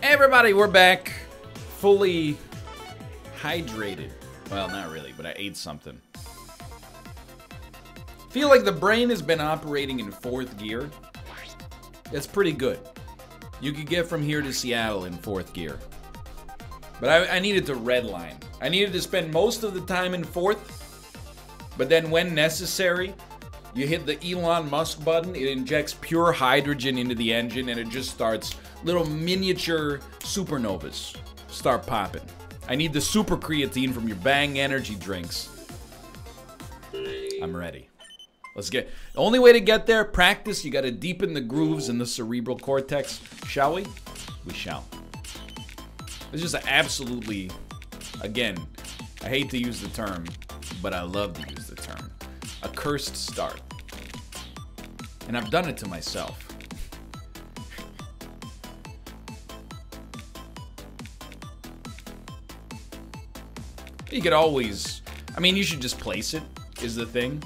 Everybody, we're back. Fully hydrated. Well, not really, but I ate something. Feel like the brain has been operating in 4th gear. That's pretty good. You could get from here to Seattle in 4th gear. But I needed to redline. I needed to spend most of the time in 4th. But then when necessary, you hit the Elon Musk button, it injects pure hydrogen into the engine, and it just starts little miniature supernovas start popping. I need the super creatine from your Bang energy drinks. I'm ready. Let's get... The only way to get there, practice. You gotta deepen the grooves in the cerebral cortex. Shall we? We shall. It's just absolutely... Again, I hate to use the term, but I love to use the term. A cursed start. And I've done it to myself. You could always... I mean, you should just place it, is the thing.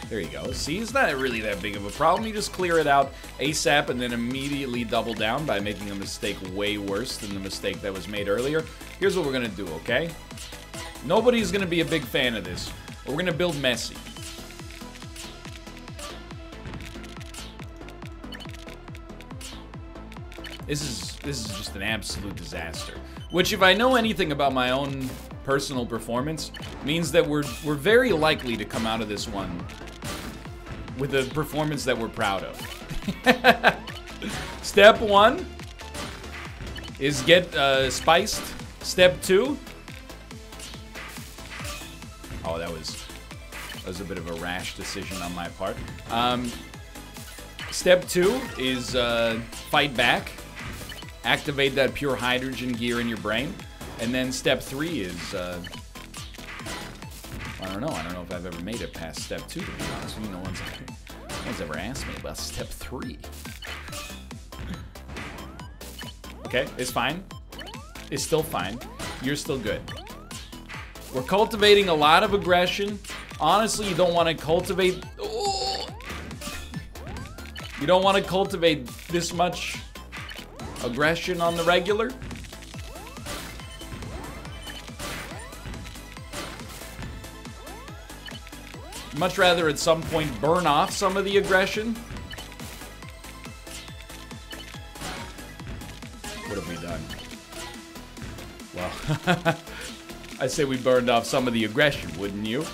There you go. See, it's not really that big of a problem. You just clear it out ASAP and then immediately double down by making a mistake way worse than the mistake that was made earlier. Here's what we're going to do, okay? Nobody's going to be a big fan of this. We're going to build messy. This is just an absolute disaster. Which, if I know anything about my own personal performance, means that we're very likely to come out of this one with a performance that we're proud of. Step 1 is get spiced. Step 2. Oh, that was a bit of a rash decision on my part. Step 2 is fight back. Activate that pure hydrogen gear in your brain. And then step 3 is, I don't know if I've ever made it past step 2, to be honest with you. No one's ever asked me about step 3. Okay, it's fine. It's still fine. You're still good. We're cultivating a lot of aggression. Honestly, you don't want to cultivate... Oh! You don't want to cultivate this much aggression on the regular. Much rather at some point burn off some of the aggression. What have we done? Well, I say we burned off some of the aggression, wouldn't you?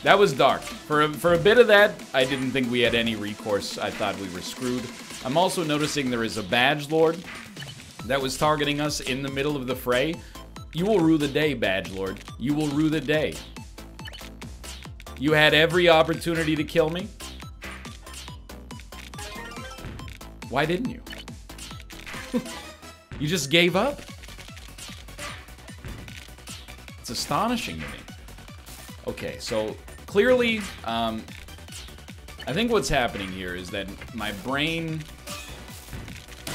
That was dark. For a bit of that, I didn't think we had any recourse. I thought we were screwed. I'm also noticing there is a badge lord that was targeting us in the middle of the fray. You will rue the day, badge lord. You will rue the day. You had every opportunity to kill me. Why didn't you? You just gave up. It's astonishing to me. Okay, so clearly, I think what's happening here is that my brain,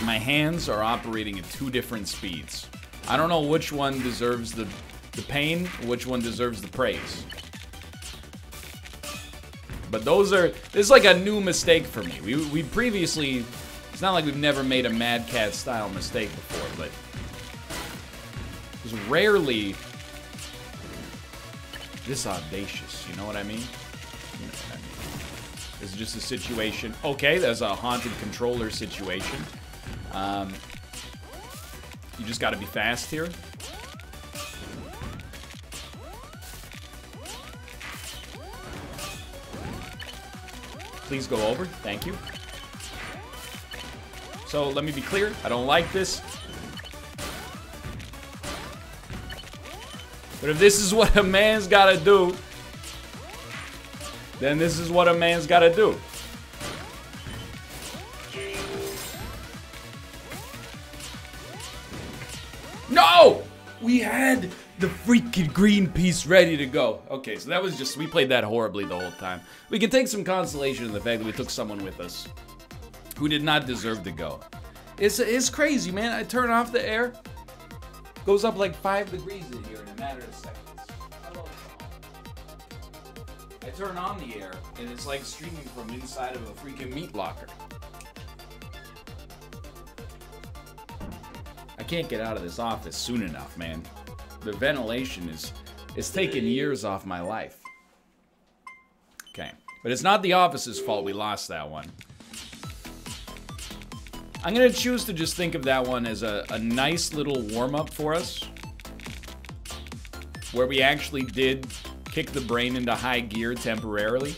my hands are operating at 2 different speeds. I don't know which one deserves the pain, which one deserves the praise. But this is like a new mistake for me. We previously, it's not like we've never made a Mad Cat style mistake before, but it was rarely this audacious, you know what I mean? You know what I mean. This is just a situation. Okay, there's a haunted controller situation. You just gotta be fast here. Please go over. Thank you. So let me be clear. I don't like this. But if this is what a man's gotta do, then this is what a man's gotta do. No! We had the freaking green piece ready to go. Okay, so that was just, we played that horribly the whole time. We can take some consolation in the fact that we took someone with us who did not deserve to go. It's crazy, man. I turn off the air. Goes up like 5 degrees in here in a matter of seconds. I turn on the air, and it's like streaming from inside of a freaking meat locker. can't get out of this office soon enough, man. The ventilation is taking years off my life. Okay. But it's not the office's fault we lost that one. I'm going to choose to just think of that one as a nice little warm-up for us. Where we actually did kick the brain into high gear temporarily.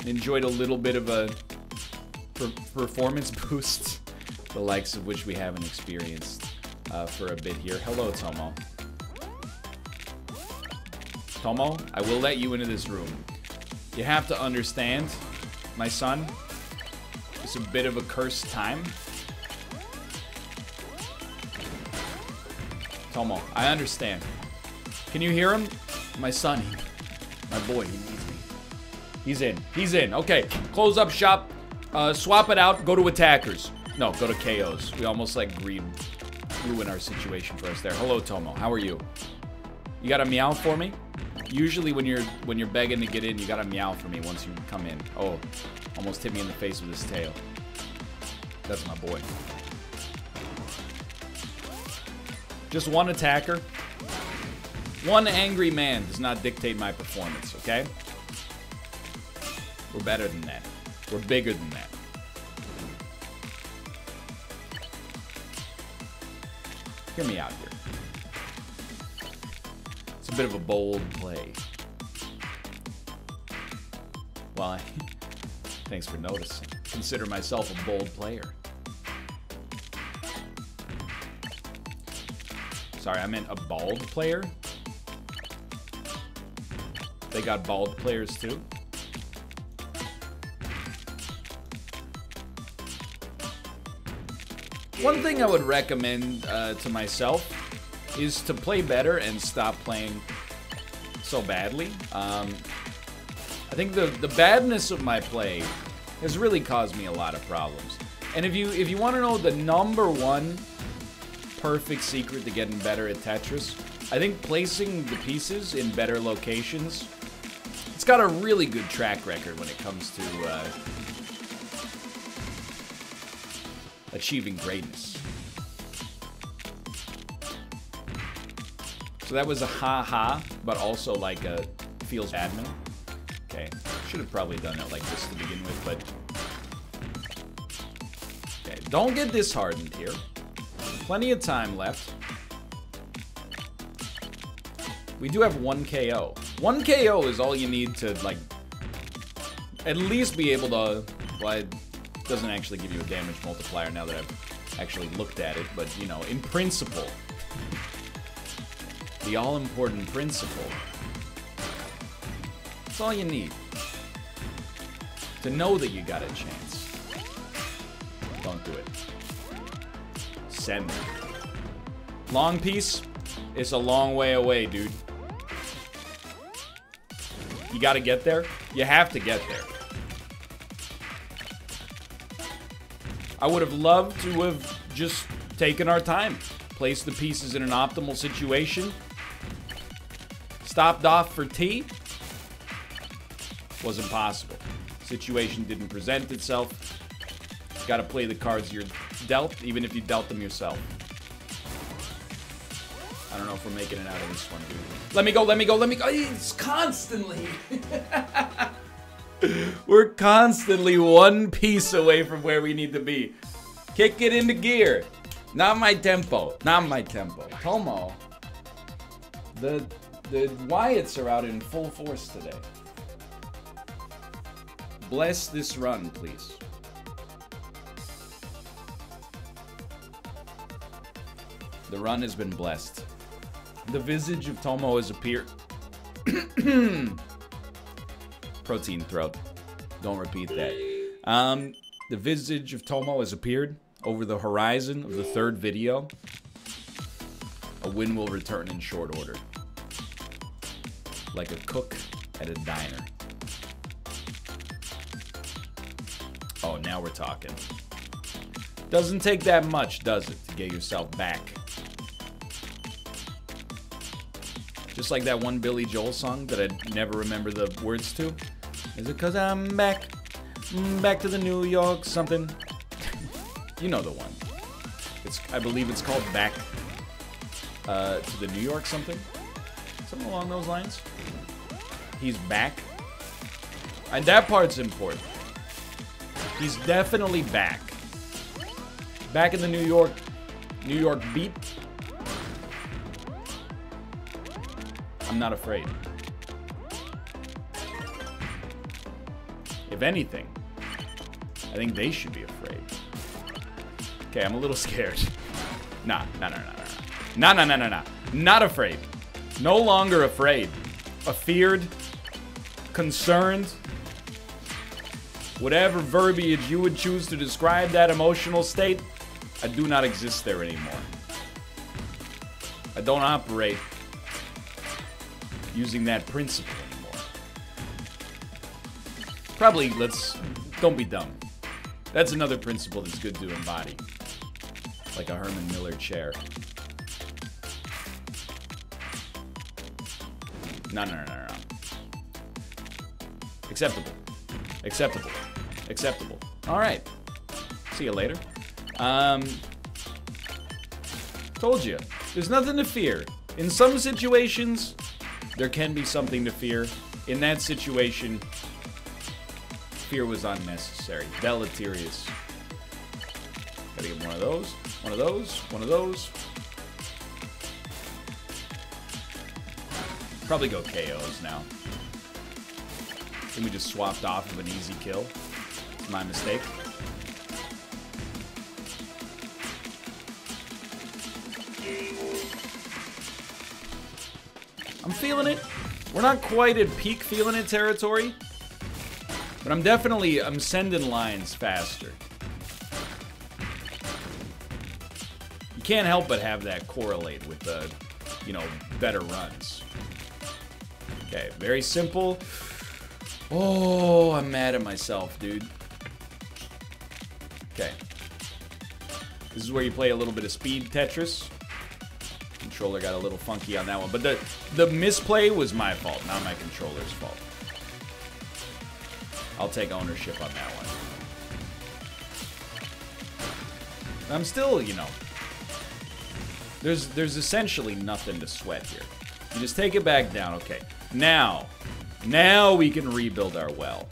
Enjoyed a little bit of a performance boost. The likes of which we haven't experienced for a bit here. Hello, Tomo. Tomo, I will let you into this room. You have to understand, my son, it's a bit of a cursed time. Tomo, I understand. Can you hear him? My son, my boy, he needs me. He's in. He's in. Okay, close up shop. Swap it out. Go to attackers. No, go to KOs. We almost like ruin our situation for us there. Hello, Tomo. How are you? You got a meow for me? Usually when you're begging to get in, you got to meow for me once you come in. Oh, almost hit me in the face with his tail. That's my boy. Just one attacker. One angry man does not dictate my performance, okay? We're better than that. We're bigger than that. Hear me out here. It's a bit of a bold play. Well, thanks for noticing. Consider myself a bold player. Sorry, I meant a bald player. They got bald players too. One thing I would recommend to myself is to play better and stop playing so badly. I think the badness of my play has really caused me a lot of problems. And if you want to know the #1 perfect secret to getting better at Tetris, I think placing the pieces in better locations. It's got a really good track record when it comes to achieving greatness. So that was a ha-ha, but also like a feels admin. Okay, should have probably done it like this to begin with, but... Okay, don't get disheartened here. Plenty of time left. We do have 1 KO. 1 KO is all you need to, like, at least be able to... Well, it doesn't actually give you a damage multiplier now that I've actually looked at it, but, you know, in principle... The all-important principle. That's all you need. To know that you got a chance. Don't do it. Send it. Long piece? It's a long way away, dude. You gotta get there? You have to get there. I would have loved to have just taken our time. Placed the pieces in an optimal situation. Stopped off for tea. Wasn't possible. Situation didn't present itself. Gotta play the cards you're dealt, even if you dealt them yourself. I don't know if we're making it out of this one, dude. Let me go, let me go, let me go. It's constantly. We're constantly 1 piece away from where we need to be. Kick it into gear. Not my tempo. Not my tempo. Tomo. The Wyatts are out in full force today. Bless this run, please. The run has been blessed. The visage of Tomo has appeared. Protein throat. Don't repeat that. The visage of Tomo has appeared over the horizon of the 3rd video. A win will return in short order. Like a cook at a diner. Oh, now we're talking. Doesn't take that much, does it, to get yourself back? Just like that one Billy Joel song that I never remember the words to. Is it 'cause I'm back? Back to the New York something. You know the one. I believe it's called Back to the New York something. Something along those lines. He's back. And that part's important. He's definitely back. Back in the New York beat. I'm not afraid. If anything, I think they should be afraid. Okay, I'm a little scared. Nah. Not afraid. No longer afraid. Afeared. Concerned. Whatever verbiage you would choose to describe that emotional state, I do not exist there anymore. I don't operate using that principle anymore. Probably, don't be dumb. That's another principle that's good to embody. Like a Herman Miller chair. No. Acceptable. Alright. See you later. Told you. There's nothing to fear. In some situations, there can be something to fear. In that situation, fear was unnecessary. Deleterious. Gotta get one of those. One of those. Probably go KOs now. Then we just swapped off of an easy kill. It's my mistake. I'm feeling it. We're not quite at peak feeling it territory. But I'm sending lines faster. You can't help but have that correlate with the, better runs. Okay, very simple. Oh, I'm mad at myself, dude. Okay. This is where you play a little bit of speed Tetris. Controller got a little funky on that one. But the misplay was my fault, not my controller's fault. I'll take ownership on that one. I'm still, there's essentially nothing to sweat here. You just take it back down. Okay. Now we can rebuild our well.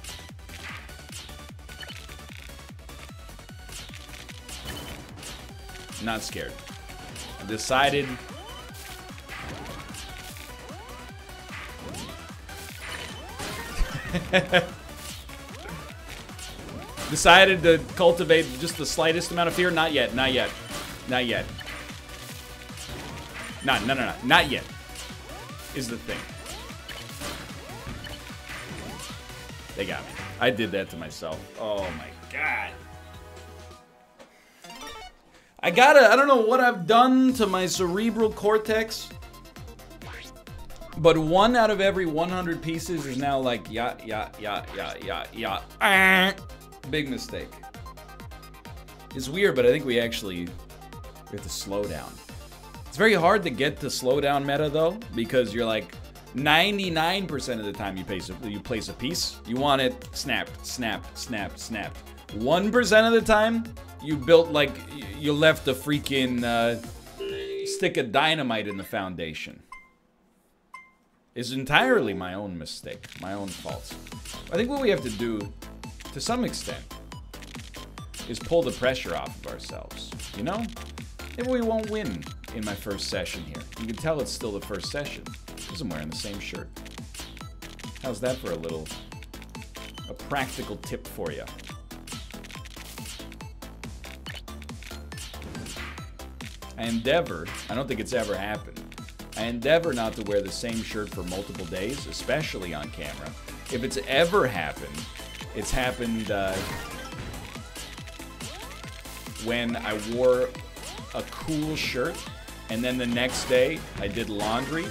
Not scared. I decided decided to cultivate just the slightest amount of fear. Not yet. No. Not yet. Is the thing. They got me. I did that to myself. Oh my god. I don't know what I've done to my cerebral cortex, but 1 out of every 100 pieces is now like, yeah. Big mistake. It's weird, but I think we have to slow down. It's very hard to get to slow down meta, though, because you're like, 99% of the time you place a piece, you want it snapped. 1% of the time, you left a freaking stick of dynamite in the foundation. It's entirely my own mistake, my own fault. I think what we have to do, to some extent, is pull the pressure off of ourselves, Maybe we won't win in my first session here. You can tell it's still the first session, because I'm wearing the same shirt. How's that for a practical tip for you? I don't think it's ever happened. I endeavor not to wear the same shirt for multiple days, especially on camera. If it's ever happened, it's happened when I wore a cool shirt, and then the next day I did laundry,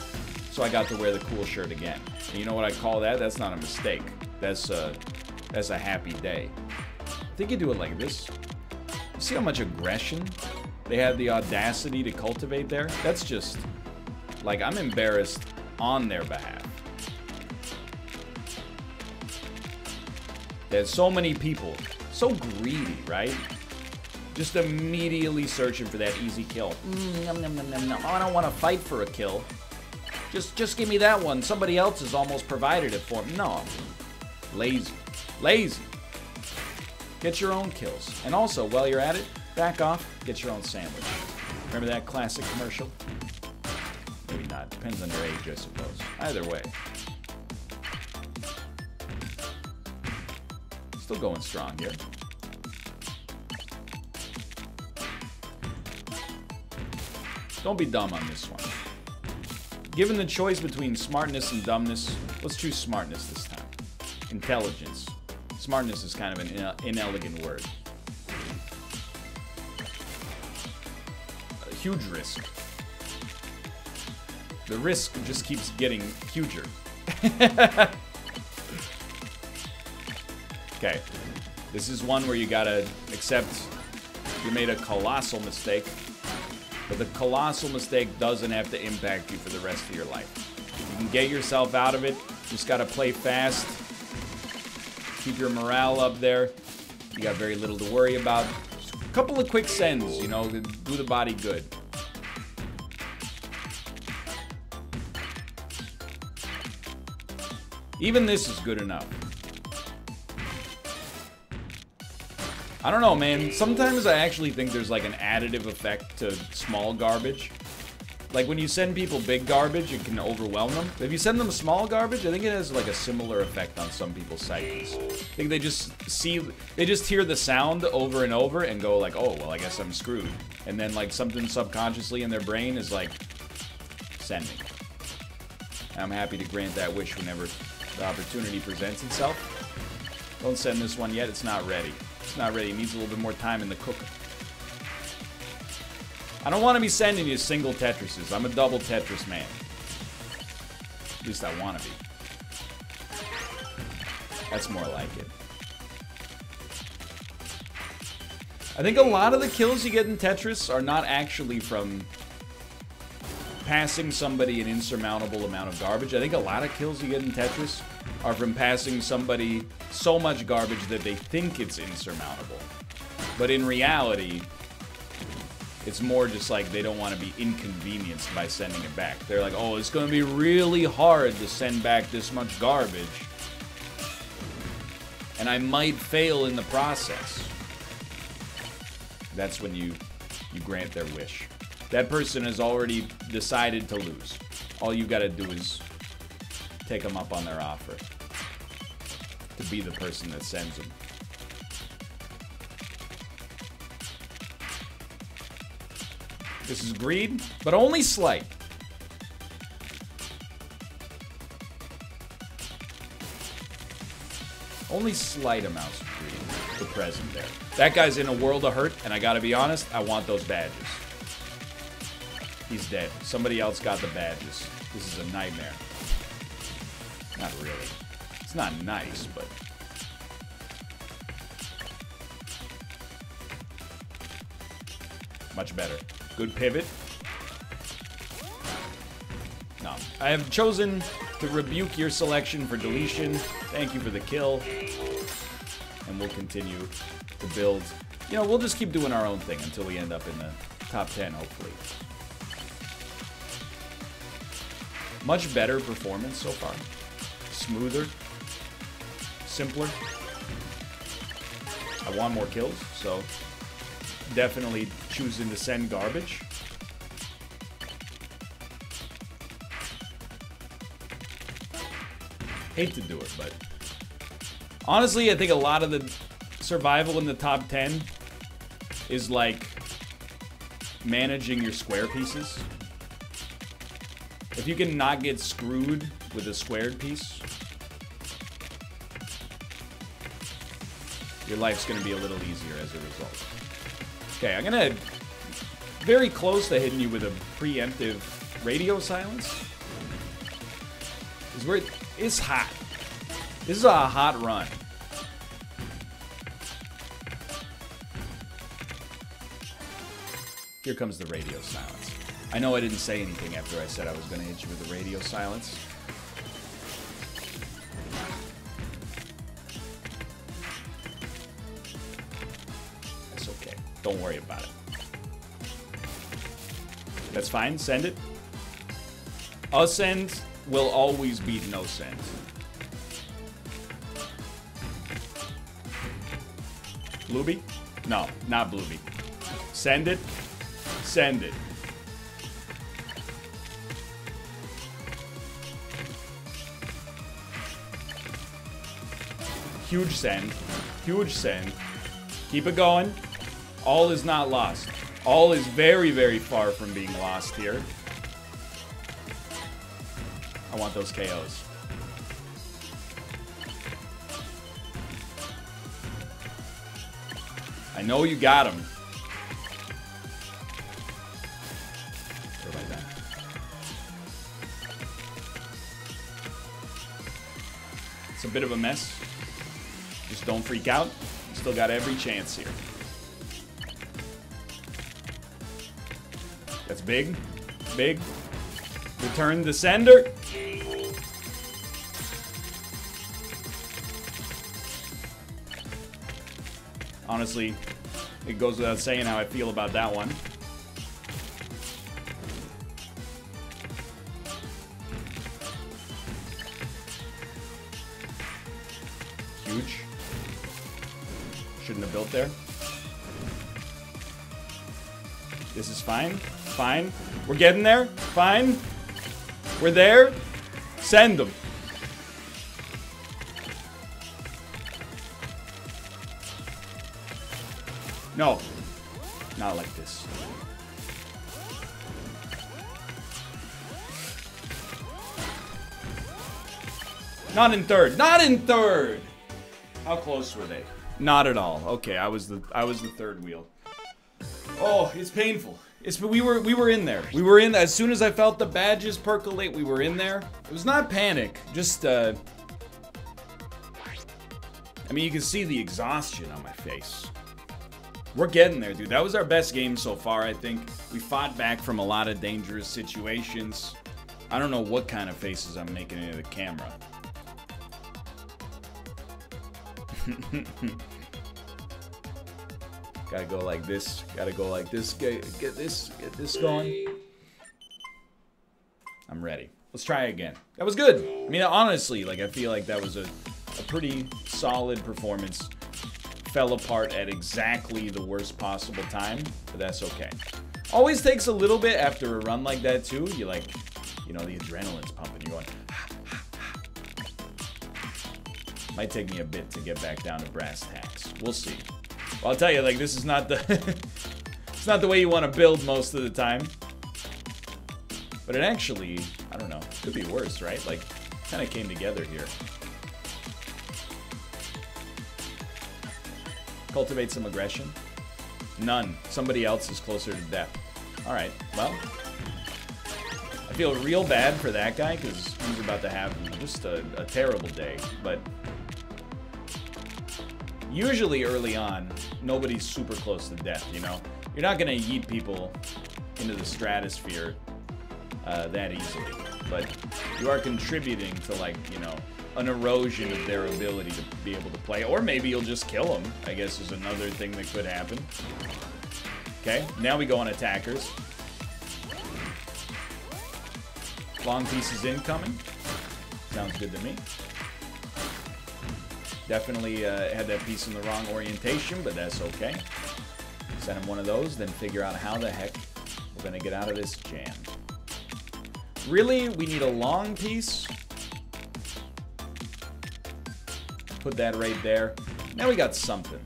so I got to wear the cool shirt again. And you know what I call that? That's not a mistake. That's a happy day. I think you do it like this. You see how much aggression they had the audacity to cultivate there? That's just, like, I'm embarrassed on their behalf. There's so many people, so greedy, right? Just immediately searching for that easy kill. Nom, nom, nom, nom, nom. I don't want to fight for a kill. Just give me that one. Somebody else has almost provided it for me. No. Lazy. Lazy. Get your own kills. And also, while you're at it, back off, get your own sandwich. Remember that classic commercial? Maybe not. Depends on your age, I suppose. Either way. Still going strong here. Don't be dumb on this one. Given the choice between smartness and dumbness, let's choose smartness this time. Intelligence. Smartness is kind of an inelegant word. A huge risk. The risk just keeps getting huger. Okay. This is one where you gotta accept you made a colossal mistake. But the colossal mistake doesn't have to impact you for the rest of your life. You can get yourself out of it. Just gotta play fast. Keep your morale up there. You got very little to worry about. Just a couple of quick sends, you know, to do the body good. Even this is good enough. I don't know, man. Sometimes I actually think there's like an additive effect to small garbage. Like when you send people big garbage, it can overwhelm them. If you send them small garbage, I think it has like a similar effect on some people's psyches. I think they just hear the sound over and over and go like, oh, well, I guess I'm screwed. And then like something subconsciously in their brain is like, send me. And I'm happy to grant that wish whenever the opportunity presents itself. Don't send this one yet, it's not ready. It's not ready. It needs a little bit more time in the cooker. I don't want to be sending you single Tetrises. I'm a double Tetris man. At least I want to be. That's more like it. I think a lot of the kills you get in Tetris are not actually from passing somebody an insurmountable amount of garbage. I think a lot of kills you get in Tetris are from passing somebody so much garbage that they think it's insurmountable. But in reality, it's more just like they don't want to be inconvenienced by sending it back. They're like, oh, it's going to be really hard to send back this much garbage. And I might fail in the process. That's when you grant their wish. That person has already decided to lose. All you gotta do is take them up on their offer to be the person that sends them. This is greed, but only slight. Only slight amounts of greed were present there. That guy's in a world of hurt, and I gotta be honest, I want those badges. He's dead. Somebody else got the badges. This is a nightmare. Not really. It's not nice, but... much better. Good pivot. No. I have chosen to rebuke your selection for deletion. Thank you for the kill. And we'll continue to build. You know, we'll just keep doing our own thing until we end up in the top 10, hopefully. Much better performance so far. Smoother. Simpler. I want more kills, so definitely choosing to send garbage. Hate to do it, but honestly, I think a lot of the survival in the top 10 is like managing your square pieces. If you can not get screwed with a squared piece, your life's going to be a little easier as a result. Okay, I'm going to very close to hitting you with a preemptive radio silence. It's hot. This is a hot run. Here comes the radio silence. I know I didn't say anything after I said I was going to hit you with a radio silence. That's okay. okay. Don't worry about it. That's fine. Send it. Ascend will always beat no send. Blueby? No, not Blueby. Send it. Send it. Huge send. Huge send. Keep it going. All is not lost. All is very, very far from being lost here. I want those KOs. I know you got him. Where am I at? It's a bit of a mess. Just don't freak out. Still got every chance here. That's big. Big. Return the sender. Honestly, it goes without saying how I feel about that one. Huge. Shouldn't have built there. This is fine. Fine. We're getting there. Fine. We're there. Send them. No. Not like this. Not in third. Not in third. How close were they? Not at all. Okay, I was the third wheel. Oh, it's painful. We were in there. We were in as soon as I felt the badges percolate, we were in there. It was not panic, just I mean, you can see the exhaustion on my face. We're getting there, dude. That was our best game so far, I think. We fought back from a lot of dangerous situations. I don't know what kind of faces I'm making into the camera. Gotta go like this. Gotta go like this. Get this going. I'm ready. Let's try again. That was good. I mean, honestly, like, I feel like that was a pretty solid performance. Fell apart at exactly the worst possible time, but that's okay. Always takes a little bit after a run like that, too. You like, you know, the adrenaline's pumping. You're going, might take me a bit to get back down to brass tacks. We'll see. Well, I'll tell you, like, this is not the it's not the way you want to build most of the time. But it actually, I don't know, could be worse, right? Like, kind of came together here. Cultivate some aggression. None. Somebody else is closer to death. Alright, well. I feel real bad for that guy, because he's about to have just a terrible day. But usually early on, nobody's super close to death, you know? You're not going to yeet people into the stratosphere that easily. But you are contributing to, like, you know, an erosion of their ability to be able to play. Or maybe you'll just kill them, I guess, is another thing that could happen. Okay, now we go on attackers. Long pieces incoming. Sounds good to me. Definitely had that piece in the wrong orientation, but that's okay. Send him one of those, then figure out how the heck we're going to get out of this jam. Really, we need a long piece. Put that right there. Now we got something.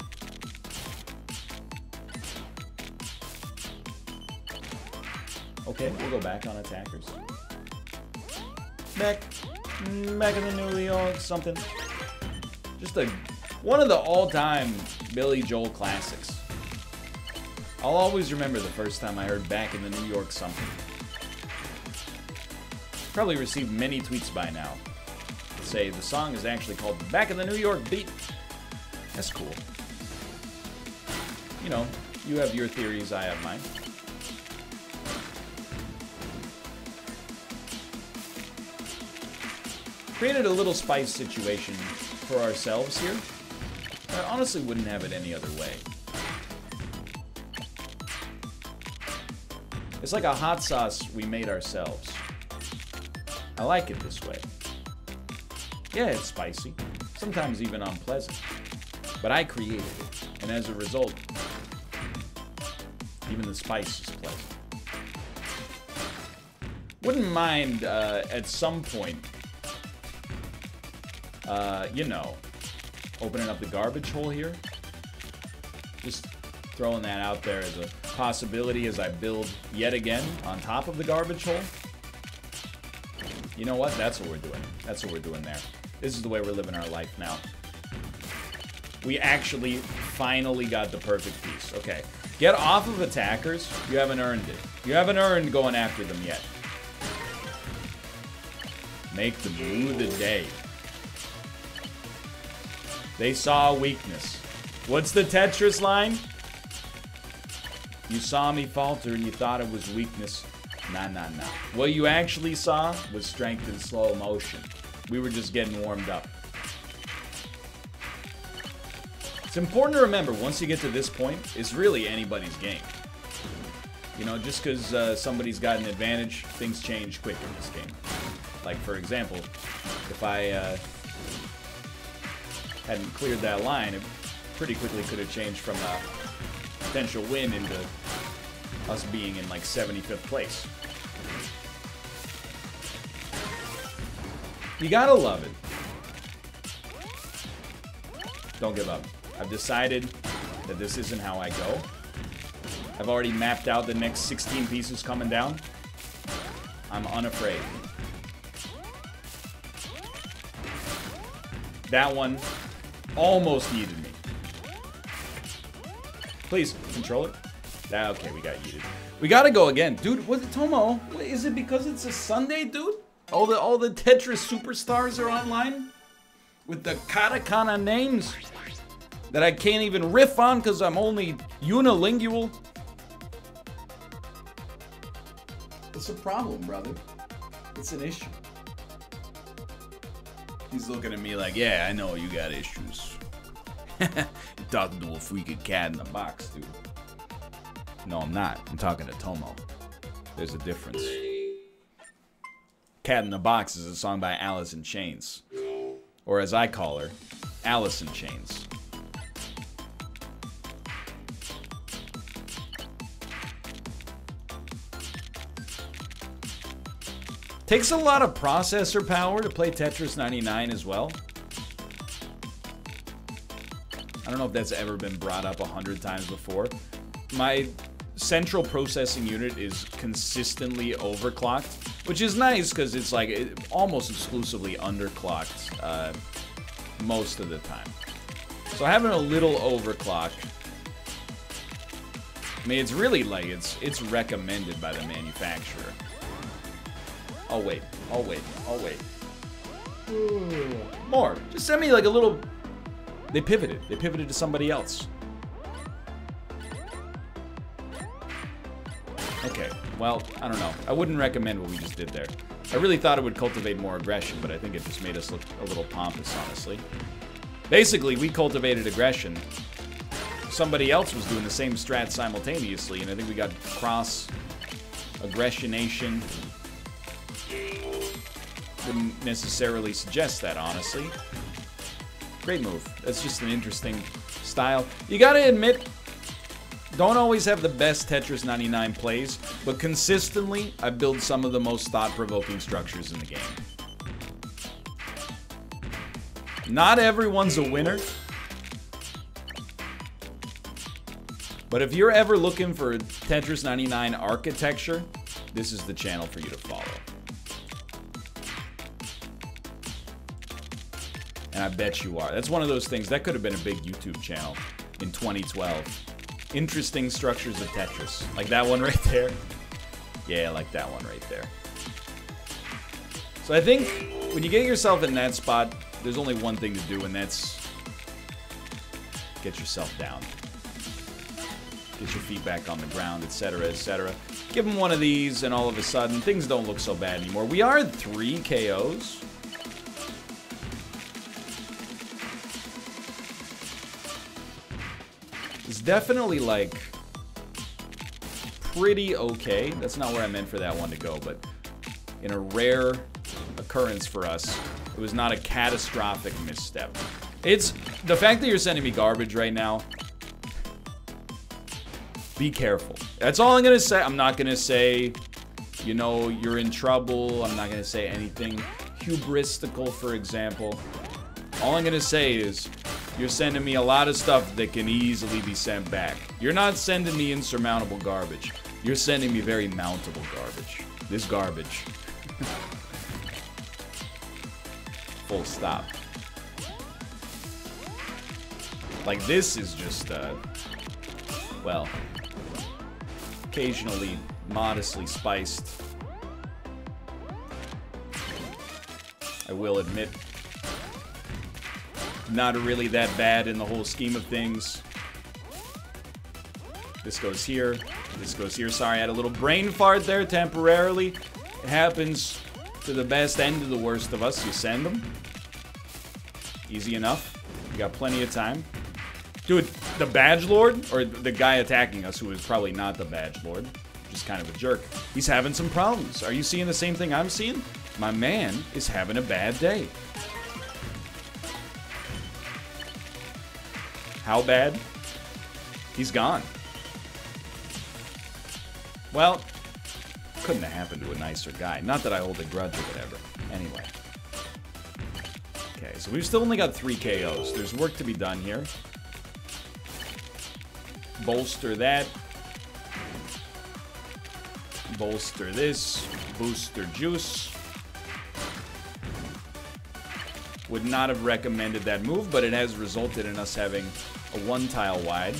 Okay, we'll go back on attackers. Back in the New York, something. Just one of the all-time Billy Joel classics. I'll always remember the first time I heard Back in the New York something. Probably received many tweets by now. Say the song is actually called Back in the New York Beat. That's cool. You know, you have your theories, I have mine. Created a little spice situation for ourselves here. I honestly wouldn't have it any other way. It's like a hot sauce we made ourselves. I like it this way. Yeah, it's spicy. Sometimes even unpleasant. But I created it. And as a result, even the spice is pleasant. Wouldn't mind, at some point, you know, opening up the garbage hole here. Just throwing that out there as a possibility as I build yet again on top of the garbage hole. You know what? That's what we're doing. That's what we're doing there. This is the way we're living our life now. We actually finally got the perfect piece. Okay. Get off of attackers. You haven't earned it. You haven't earned going after them yet. Make them rue the day. They saw a weakness. What's the Tetris line? You saw me falter and you thought it was weakness. Nah, nah, nah. What you actually saw was strength in slow motion. We were just getting warmed up. It's important to remember, once you get to this point, it's really anybody's game. You know, just because somebody's got an advantage, things change quick in this game. Like, for example, if I hadn't cleared that line, it pretty quickly could have changed from a potential win into us being in, like, 75th place. You gotta love it. Don't give up. I've decided that this isn't how I go. I've already mapped out the next 16 pieces coming down. I'm unafraid. That one almost yeeted me. Please, control it. Okay, we got yeeted. We gotta go again. Dude, what, Tomo? Is it because it's a Sunday, dude? All the Tetris superstars are online? With the katakana names that I can't even riff on because I'm only unilingual? It's a problem, brother. It's an issue. He's looking at me like, yeah, I know you got issues. You're talking to a freaking cat in the box, dude. No, I'm not. I'm talking to Tomo. There's a difference. Cat in the Box is a song by Alice in Chains. Or as I call her, Alice in Chains. Takes a lot of processor power to play Tetris 99 as well. I don't know if that's ever been brought up 100 times before. My central processing unit is consistently overclocked, which is nice because it's like almost exclusively underclocked most of the time. So having a little overclock, I mean, it's really like it's recommended by the manufacturer. I'll wait. I'll wait. I'll wait. More. Just send me like a little. They pivoted. They pivoted to somebody else. Okay, well, I don't know. I wouldn't recommend what we just did there. I really thought it would cultivate more aggression, but I think it just made us look a little pompous, honestly. Basically, we cultivated aggression. Somebody else was doing the same strat simultaneously, and I think we got cross-aggressionation. Wouldn't necessarily suggest that, honestly. Great move. That's just an interesting style. You gotta admit, don't always have the best Tetris 99 plays, but consistently, I build some of the most thought-provoking structures in the game. Not everyone's a winner, but if you're ever looking for Tetris 99 architecture, this is the channel for you to follow. And I bet you are. That's one of those things, that could have been a big YouTube channel in 2012. Interesting structures of Tetris. Like that one right there. Yeah, like that one right there. So I think when you get yourself in that spot, there's only one thing to do, and that's get yourself down. Get your feet back on the ground, etc., etc. Give them one of these, and all of a sudden, things don't look so bad anymore. We are at 3 KOs. It's definitely, like, pretty okay. That's not where I meant for that one to go, but in a rare occurrence for us, it was not a catastrophic misstep. It's the fact that you're sending me garbage right now. Be careful. That's all I'm gonna say. I'm not gonna say, you know, you're in trouble. I'm not gonna say anything hubristical, for example. All I'm gonna say is, you're sending me a lot of stuff that can easily be sent back. You're not sending me insurmountable garbage. You're sending me very mountable garbage. This garbage. Full stop. Like, this is just, well, occasionally modestly spiced. I will admit, not really that bad in the whole scheme of things. This goes here. This goes here. Sorry, I had a little brain fart there temporarily. It happens to the best and to the worst of us. You send them. Easy enough. You got plenty of time. Dude, the Badge Lord, or the guy attacking us, who is probably not the Badge Lord, just kind of a jerk, he's having some problems. Are you seeing the same thing I'm seeing? My man is having a bad day. How bad? He's gone. Well, couldn't have happened to a nicer guy. Not that I hold a grudge or whatever. Anyway. Okay, so we've still only got 3 KOs. There's work to be done here. Bolster that. Bolster this. Booster juice. Would not have recommended that move, but it has resulted in us having a 1 tile wide.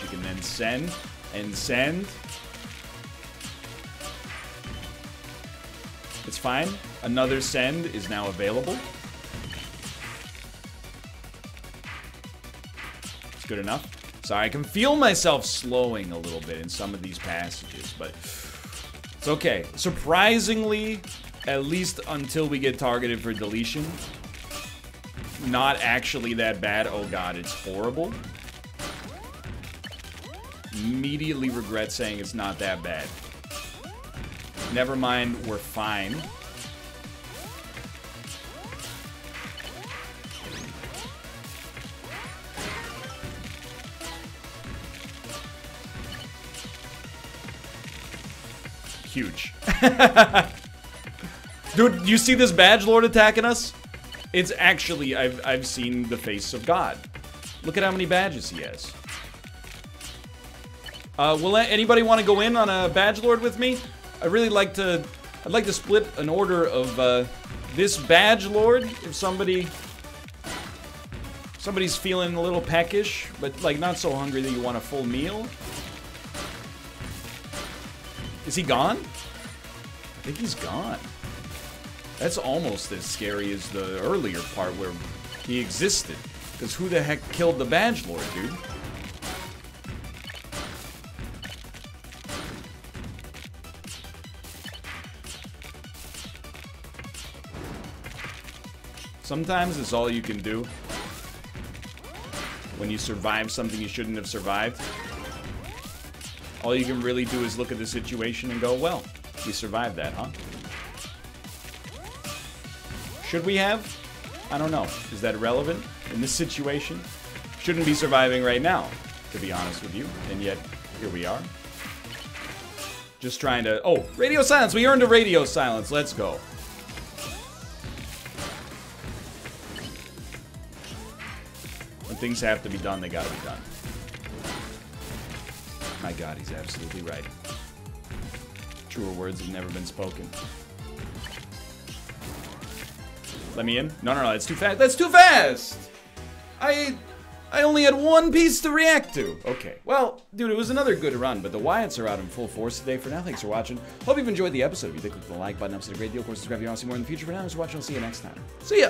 You can then send and send. It's fine. Another send is now available. It's good enough. Sorry, I can feel myself slowing a little bit in some of these passages, but it's okay. Surprisingly, at least until we get targeted for deletion, not actually that bad. Oh god, it's horrible. Immediately regret saying it's not that bad. Never mind, we're fine. Huge. Dude, you see this Badge Lord attacking us? It's actually, I've seen the face of God. Look at how many badges he has. Will anybody want to go in on a Badge Lord with me? I'd like to split an order of this Badge Lord. If somebody's feeling a little peckish, but like not so hungry that you want a full meal. Is he gone? I think he's gone. That's almost as scary as the earlier part where he existed. Because who the heck killed the Badge Lord, dude? Sometimes it's all you can do when you survive something you shouldn't have survived. All you can really do is look at the situation and go, well, we survived that, huh? Should we have? I don't know. Is that relevant in this situation? Shouldn't be surviving right now, to be honest with you. And yet, here we are. Just trying to... Oh, radio silence! We earned a radio silence. Let's go. When things have to be done, they gotta be done. My god, he's absolutely right. Truer words have never been spoken. Let me in? No, that's too fast. That's too fast! I only had one piece to react to. Okay, well, dude, it was another good run, but the Wyatts are out in full force today. For now, thanks for watching. Hope you've enjoyed the episode. If you did, click the like button. I'll see the great deal. Of course, subscribe if you want to see more in the future. For now, thanks for watching. I'll see you next time. See ya!